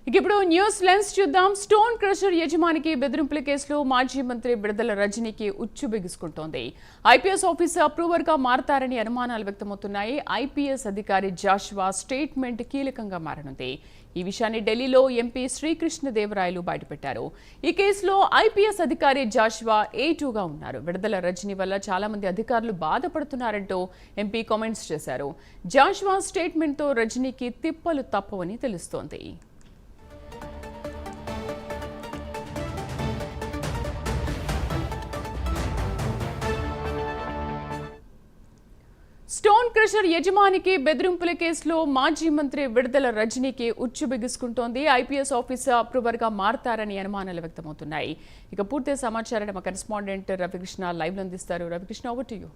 ఇప్పుడు news lens చూద్దాం. Stone crusher యజమానికి బెదిరింపుల కేసులో మాజీ మంత్రి బిడదల రజనీకి ఉచ్చు బిగుసుకుంటోంది. ఐపీఎస్ ఆఫీసర్ అప్రూవర్ గా మారతారని అనుమానాలు వ్యక్తమవుతున్నాయి. ఐపీఎస్ అధికారి జాషువా స్టేట్మెంట్ కీలకంగా మారనుంది. ఈ విషయాన్ని ఢిల్లీలో ఎంపీ శ్రీకృష్ణదేవరాయలు బయటపెట్టారు. ఈ కేసులో ఐపీఎస్ అధికారి జాషువా A2గా ఉన్నారు. బిడదల రజనీ వల్ల చాలా మంది అధికారులు బాధపడుతున్నారంటూ ఎంపీ కామెంట్స్ చేశారు. జాషువా స్టేట్మెంట్తో రజనీకి తిప్పలు తప్పవని తెలుస్తోంది. స్టోన్ క్రషర్ యజమానికి బెదిరింపుల కేసులో మాజీ మంత్రి బిడదల రజనీకి ఉచ్చు బిగుసుకుంటోంది. ఐపీఎస్ ఆఫీసర్ అప్రూవర్ గా మారతారని అనుమానాలు వ్యక్తమవుతున్నాయి. ఇక పూర్తి సమాచారాన్ని మా కరెస్పాండెంట్ రవికృష్ణ లైవ్ లో అందిస్తారు. Ravikrishna, over to you.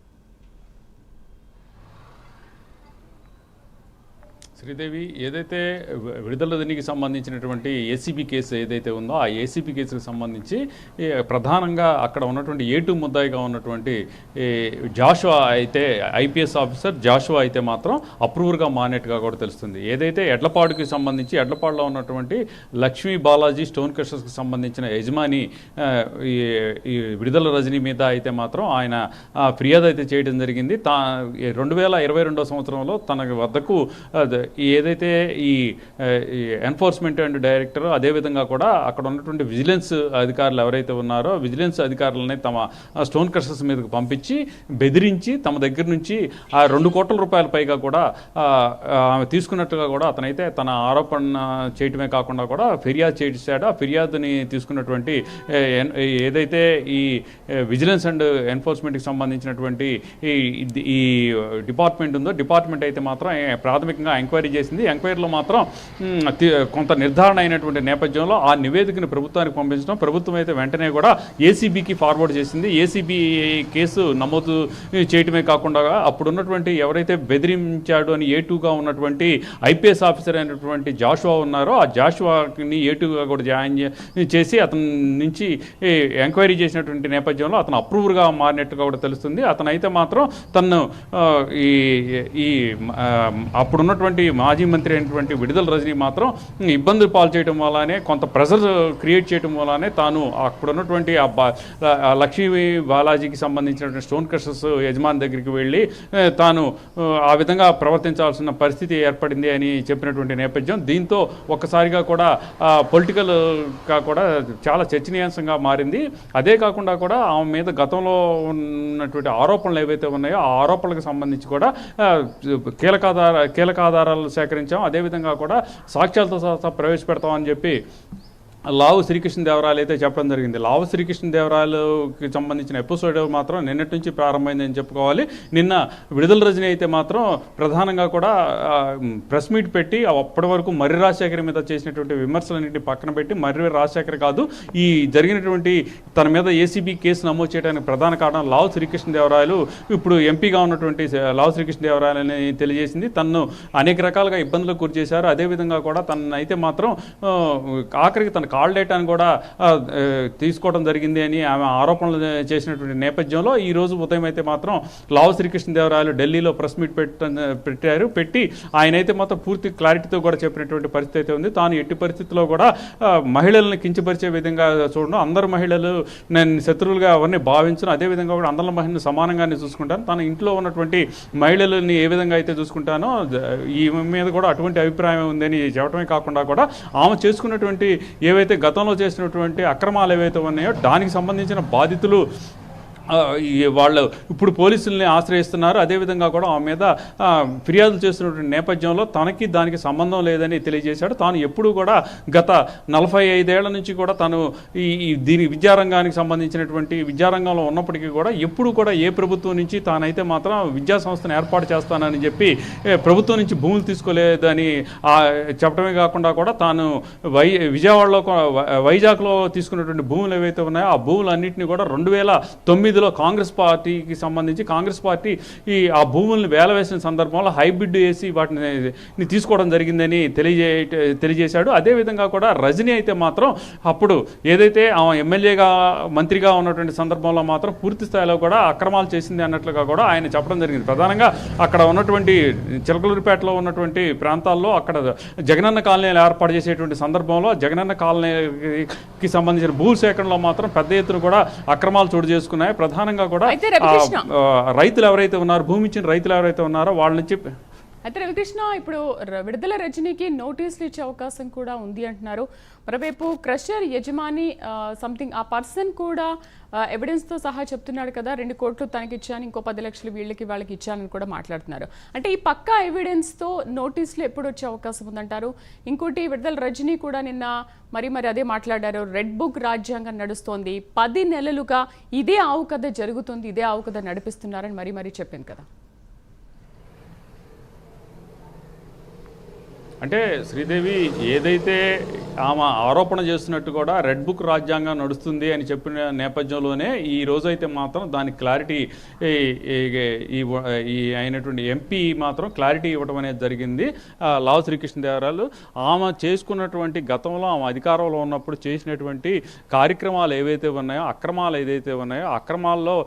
Sridevi, ఏదైతే విడుదల రజనీకి సంబంధించినటువంటి ఏసీబీ కేసు ఏదైతే ఉందో ఆ ఏసీబీ కేసుకు సంబంధించి ప్రధానంగా అక్కడ ఉన్నటువంటి A2 ముద్దాయిగా ఉన్నటువంటి జాషువా అయితే ఐపీఎస్ ఆఫీసర్ జాషువా అయితే మాత్రం అప్రూవర్గా మారినట్టుగా కూడా తెలుస్తుంది. ఏదైతే ఎడ్లపాడుకి సంబంధించి ఎడ్లపాడులో ఉన్నటువంటి లక్ష్మీ బాలాజీ స్టోన్ క్రషర్స్కి సంబంధించిన యజమాని ఈ విడుదల రజనీ మీద అయితే మాత్రం ఆయన ఫిర్యాదు అయితే చేయడం జరిగింది. 2022 సంవత్సరంలో తన వద్దకు ఏదైతే ఈ ఎన్ఫోర్స్మెంట్ అండ్ డైరెక్టర్ అదేవిధంగా కూడా అక్కడ ఉన్నటువంటి విజిలెన్స్ అధికారులు ఎవరైతే ఉన్నారో విజిలెన్స్ అధికారులని తమ స్టోన్ క్రషర్స్ మీదకు పంపించి బెదిరించి తమ దగ్గర నుంచి ఆ 2 కోట్ల రూపాయల పైగా కూడా ఆమె తీసుకున్నట్టుగా కూడా అతనైతే తన ఆరోపణ చేయటమే కాకుండా కూడా ఫిర్యాదు చేశాడు. ఆ ఫిర్యాదుని తీసుకున్నటువంటి ఏదైతే ఈ విజిలెన్స్ అండ్ ఎన్ఫోర్స్మెంట్కి సంబంధించినటువంటి ఈ డిపార్ట్మెంట్ ఉందో డిపార్ట్మెంట్ అయితే మాత్రం ప్రాథమికంగా ఎంక్వైరీ చేసింది. ఎంక్వైరీలో మాత్రం కొంత నిర్ధారణ అయినటువంటి నేపథ్యంలో ఆ నివేదికను ప్రభుత్వానికి పంపించడం, ప్రభుత్వం అయితే వెంటనే కూడా ఏసీబీకి ఫార్వర్డ్ చేసింది. ఏసీబీ కేసు నమోదు చేయటమే కాకుండా అప్పుడున్నటువంటి ఎవరైతే బెదిరించాడు అని A2గా ఉన్నటువంటి ఐపీఎస్ ఆఫీసర్ అయినటువంటి జాషువా ఉన్నారో ఆ జాషువాని A2గా కూడా జాయిన్ చేసి అతని నుంచి ఎంక్వైరీ చేసినటువంటి నేపథ్యంలో అతను అప్రూవర్గా మారినట్టుగా కూడా తెలుస్తుంది. అతనైతే మాత్రం తను ఈ అప్పుడున్నటువంటి మాజీ మంత్రి అయినటువంటి విడుదల రజనీ మాత్రం ఇబ్బందులు పాలు చేయడం వల్లనే కొంత ప్రెషర్ క్రియేట్ చేయడం వల్లనే తాను అక్కడ ఉన్నటువంటి లక్ష్మీ బాలాజీకి సంబంధించినటువంటి స్టోన్ క్రషర్స్ యజమాని దగ్గరికి వెళ్ళి తాను ఆ విధంగా ప్రవర్తించాల్సిన పరిస్థితి ఏర్పడింది అని చెప్పినటువంటి నేపథ్యం. దీంతో ఒక్కసారిగా కూడా పొలిటికల్గా కూడా చాలా చర్చనీయాంశంగా మారింది. అదే కాకుండా కూడా ఆమె మీద గతంలో ఉన్నటువంటి ఆరోపణలు ఏవైతే ఉన్నాయో ఆ ఆరోపణలకు సంబంధించి కూడా కీలక ఆధారాలు సేకరించాం. అదేవిధంగా కూడా సాక్ష్యాలతో సహా ప్రవేశపెడతామని చెప్పి లావు శ్రీకృష్ణదేవరాయలు అయితే చెప్పడం జరిగింది. లావు శ్రీకృష్ణదేవరాయలుకి సంబంధించిన ఎపిసోడ్ మాత్రం నిన్నటి నుంచి ప్రారంభమైందని చెప్పుకోవాలి. నిన్న విడుదల రజనీ అయితే మాత్రం ప్రధానంగా కూడా ప్రెస్ మీట్ పెట్టి అప్పటి వరకు మర్రి రాజశేఖర్ మీద చేసినటువంటి విమర్శలన్నింటినీ పక్కన పెట్టి మర్రి రాజశేఖర్ కాదు ఈ జరిగినటువంటి తన మీద ఏసీబీ కేసు నమోదు చేయడానికి ప్రధాన కారణం లావు శ్రీకృష్ణదేవరాయలు ఇప్పుడు ఎంపీగా ఉన్నటువంటి లావు శ్రీకృష్ణదేవరాయలని తెలియజేసింది. తనను అనేక రకాలుగా ఇబ్బందులకు గురి చేశారు. అదేవిధంగా కూడా తనను అయితే మాత్రం ఆఖరికి తన కాల్ డేటాను కూడా తీసుకోవడం జరిగింది అని ఆమె ఆరోపణలు చేసినటువంటి నేపథ్యంలో ఈ రోజు ఉదయం అయితే మాత్రం లావు శ్రీకృష్ణదేవరాయలు ఢిల్లీలో ప్రెస్ మీట్ పెట్టి ఆయన అయితే మాత్రం పూర్తి క్లారిటీతో కూడా చెప్పినటువంటి పరిస్థితి అయితే ఉంది. తాను ఎట్టి పరిస్థితుల్లో కూడా మహిళలను కించపరిచే విధంగా చూడడం, అందరు మహిళలు నేను శత్రువులుగా ఎవరిని భావించను, అదేవిధంగా కూడా అందరి మహిళను సమానంగానే చూసుకుంటాను, తన ఇంట్లో ఉన్నటువంటి మహిళలని ఏ విధంగా అయితే చూసుకుంటానో ఈ మీద కూడా అటువంటి అభిప్రాయం ఉందని చెప్పడమే కాకుండా కూడా ఆమె చేసుకున్నటువంటి ఏవైతే గతంలో చేసినటువంటి అక్రమాలు ఏవైతే ఉన్నాయో దానికి సంబంధించిన బాధితులు వాళ్ళు ఇప్పుడు పోలీసుల్ని ఆశ్రయిస్తున్నారు. అదేవిధంగా కూడా ఆమె మీద ఫిర్యాదులు చేస్తున్నటువంటి నేపథ్యంలో తనకి దానికి సంబంధం లేదని తెలియజేశాడు. తాను ఎప్పుడు కూడా గత 45 ఏళ్ల నుంచి కూడా తను దీని విద్యారంగానికి సంబంధించినటువంటి విద్యారంగంలో ఉన్నప్పటికీ కూడా ఎప్పుడు కూడా ఏ ప్రభుత్వం నుంచి తానైతే మాత్రం విద్యా సంస్థను ఏర్పాటు చేస్తానని చెప్పి ప్రభుత్వం నుంచి భూములు తీసుకోలేదని చెప్పడమే కాకుండా కూడా తాను వైజాగ్లో తీసుకున్నటువంటి భూములు ఏవైతే ఉన్నాయో ఆ భూములన్నింటినీ కూడా 2009 2005లో కాంగ్రెస్ పార్టీకి సంబంధించి కాంగ్రెస్ పార్టీ ఆ భూములను వేలవేసిన సందర్భంలో హైబ్రిడ్ వేసి వాటిని తీసుకోవడం జరిగిందని తెలియజేశాడు. అదేవిధంగా కూడా రజనీ అయితే మాత్రం అప్పుడు ఏదైతే ఆమె ఎమ్మెల్యేగా మంత్రిగా ఉన్నటువంటి సందర్భంలో మాత్రం పూర్తి స్థాయిలో కూడా అక్రమాలు చేసింది అన్నట్లుగా కూడా ఆయన చెప్పడం జరిగింది. ప్రధానంగా అక్కడ ఉన్నటువంటి చిలకలూరిపేటలో ఉన్నటువంటి ప్రాంతాల్లో అక్కడ జగనన్న కాలనీలు ఏర్పాటు చేసేటువంటి సందర్భంలో జగనన్న కాలనీకి సంబంధించిన భూ సేకరణలో మాత్రం పెద్ద ఎత్తున కూడా అక్రమాలు చోటు చేసుకున్నాయి. ప్రధానంగా కూడా రైతులు ఎవరైతే ఉన్నారో, భూమి ఇచ్చిన రైతులు ఎవరైతే ఉన్నారో వాళ్ళ నుంచి. అయితే రవికృష్ణ, ఇప్పుడు విడుదల రజనీకి నోటీసులు ఇచ్చే అవకాశం కూడా ఉంది అంటున్నారు. మరోవైపు క్రషర్ యజమాని సంథింగ్ ఆ పర్సన్ కూడా ఎవిడెన్స్తో సహా చెప్తున్నాడు కదా, 2 కోట్లు తనకి ఇచ్చాను, ఇంకో 10 లక్షలు వాళ్ళకి ఇచ్చానని కూడా మాట్లాడుతున్నారు. అంటే ఈ పక్కా ఎవిడెన్స్తో నోటీసులు ఎప్పుడు వచ్చే అవకాశం ఉందంటారు? ఇంకోటి, విడుదల రజనీ కూడా నిన్న మరి అదే మాట్లాడారు. రెడ్ బుక్ రాజ్యాంగం నడుస్తోంది, 10 నెలలుగా ఇదే ఆవు కథ జరుగుతుంది, ఇదే ఆవు కథ నడిపిస్తున్నారని మరి చెప్పింది కదా. అంటే శ్రీదేవి ఏదైతే ఆమె ఆరోపణ చేస్తున్నట్టు కూడా రెడ్ బుక్ రాజ్యాంగం నడుస్తుంది అని చెప్పిన నేపథ్యంలోనే ఈ రోజైతే మాత్రం దానికి క్లారిటీ ఈ అయినటువంటి ఎంపీ మాత్రం క్లారిటీ ఇవ్వడం అనేది జరిగింది. లావు శ్రీకృష్ణదేవరాయలు ఆమె చేసుకున్నటువంటి గతంలో ఆమె అధికారంలో ఉన్నప్పుడు చేసినటువంటి కార్యక్రమాలు ఏవైతే ఉన్నాయో, అక్రమాలు ఏదైతే ఉన్నాయో, అక్రమాల్లో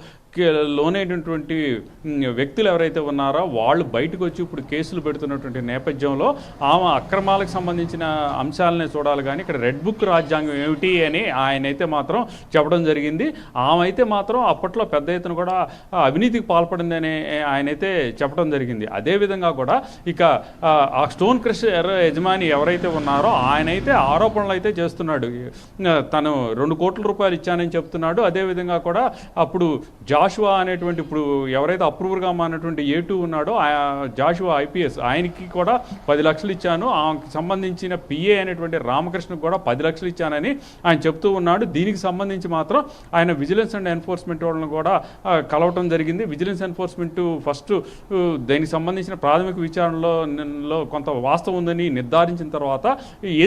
లోనైనటువంటి వ్యక్తులు ఎవరైతే ఉన్నారో వాళ్ళు బయటకు వచ్చి ఇప్పుడు కేసులు పెడుతున్నటువంటి నేపథ్యంలో ఆమె అక్రమాలకు సంబంధించిన అంశాలనే చూడాలి. కానీ ఇక్కడ రెడ్ బుక్ రాజ్యాంగం ఏమిటి అని ఆయన అయితే మాత్రం చెప్పడం జరిగింది. ఆమె అయితే మాత్రం అప్పట్లో పెద్ద ఎత్తున కూడా అవినీతికి పాల్పడిందని ఆయన అయితే చెప్పడం జరిగింది. అదేవిధంగా కూడా ఇక ఆ స్టోన్ క్రషర్ యజమాని ఎవరైతే ఉన్నారో ఆయన అయితే ఆరోపణలు అయితే చేస్తున్నాడు. తను 2 కోట్ల రూపాయలు ఇచ్చానని చెప్తున్నాడు. అదేవిధంగా కూడా అప్పుడు జాషువా అనేటువంటి ఇప్పుడు ఎవరైతే అప్రూవర్గా మారినటువంటి A2 ఉన్నాడో జాషువా IPS ఆయనకి కూడా 10 లక్షలు ఇచ్చాను, ఆమెకు సంబంధించిన PA అనేటువంటి రామకృష్ణకు కూడా 10 లక్షలు ఇచ్చానని ఆయన చెప్తూ ఉన్నాడు. దీనికి సంబంధించి మాత్రం ఆయన విజిలెన్స్ అండ్ ఎన్ఫోర్స్మెంట్ వాళ్ళని కూడా కలవటం జరిగింది. విజిలెన్స్ ఎన్ఫోర్స్మెంట్ ఫస్ట్ దీనికి సంబంధించిన ప్రాథమిక విచారణలో కొంత వాస్తవం ఉందని నిర్ధారించిన తర్వాత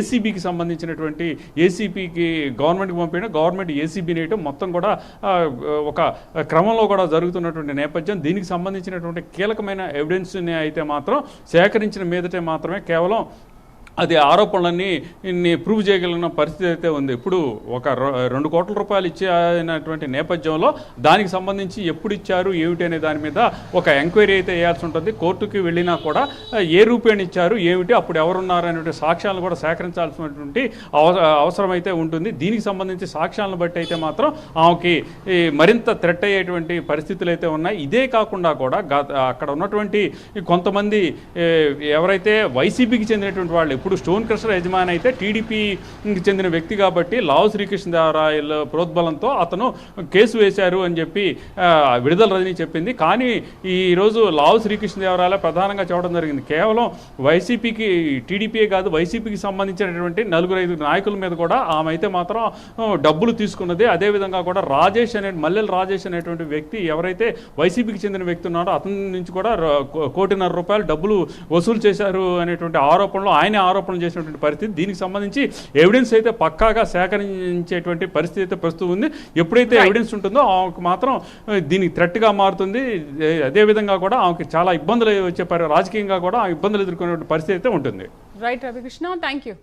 ACBకి సంబంధించినటువంటి ACPకి గవర్నమెంట్కి పంపిన గవర్నమెంట్ ACBని వేయటం మొత్తం కూడా ఒక క్రమంలో కూడా జరుగుతున్నటువంటి నేపథ్యం. దీనికి సంబంధించినటువంటి కీలకమైన ఎవిడెన్స్ని అయితే మాత్రం సేకరించిన మీదటే మాత్రమే కేవలం అది ఆరోపణలన్నీ ప్రూవ్ చేయగలిగిన పరిస్థితి అయితే ఉంది. ఇప్పుడు ఒక 2 కోట్ల రూపాయలు ఇచ్చేటువంటి నేపథ్యంలో దానికి సంబంధించి ఎప్పుడు ఇచ్చారు ఏమిటి అనే దాని మీద ఒక ఎంక్వైరీ అయితే వేయాల్సి ఉంటుంది. కోర్టుకి వెళ్ళినా కూడా ఏ రూపేణ ఇచ్చారు ఏమిటి, అప్పుడు ఎవరున్నారు అనేటువంటి సాక్ష్యాలను కూడా సేకరించాల్సినటువంటి అవసరం అయితే ఉంటుంది. దీనికి సంబంధించి సాక్ష్యాలను బట్టి అయితే మాత్రం ఆమెకి మరింత థ్రెట్ అయ్యేటువంటి పరిస్థితులు అయితే ఉన్నాయి. ఇదే కాకుండా కూడా అక్కడ ఉన్నటువంటి కొంతమంది ఎవరైతే వైసీపీకి చెందినటువంటి వాళ్ళు, ఇప్పుడు స్టోన్ క్రషర్ యజమాని అయితే టీడీపీకి చెందిన వ్యక్తి కాబట్టి లావు శ్రీకృష్ణదేవరాయల ప్రోద్బలంతో అతను కేసు వేశారు అని చెప్పి విడుదల రజనీ చెప్పింది. కానీ ఈరోజు లావు శ్రీకృష్ణదేవరాయల ప్రధానంగా చెప్పడం జరిగింది కేవలం వైసీపీకి, టీడీపీయే కాదు వైసీపీకి సంబంధించినటువంటి 4-5 నాయకుల మీద కూడా ఆమె అయితే మాత్రం డబ్బులు తీసుకున్నది. అదేవిధంగా కూడా మల్లెల రాజేష్ అనేటువంటి వ్యక్తి ఎవరైతే వైసీపీకి చెందిన వ్యక్తి ఉన్నారో అతని నుంచి కూడా 1.5 కోటి డబ్బులు వసూలు చేశారు అనేటువంటి ఆరోపణలు ఆయన ఆరోపణలు చేసినటువంటి పరిస్థితి. దీనికి సంబంధించి ఎవిడెన్స్ అయితే పక్కాగా సేకరించేటువంటి పరిస్థితి అయితే ప్రస్తుతం ఉంది. ఎప్పుడైతే ఎవిడెన్స్ ఉంటుందో ఆమెకు మాత్రం దీనికి థ్రెట్గా మారుతుంది. అదేవిధంగా కూడా ఆమెకి చాలా ఇబ్బందులు వచ్చే రాజకీయంగా కూడా ఇబ్బందులు ఎదుర్కొనే పరిస్థితి అయితే ఉంటుంది. Right Ravikrishna, thank you.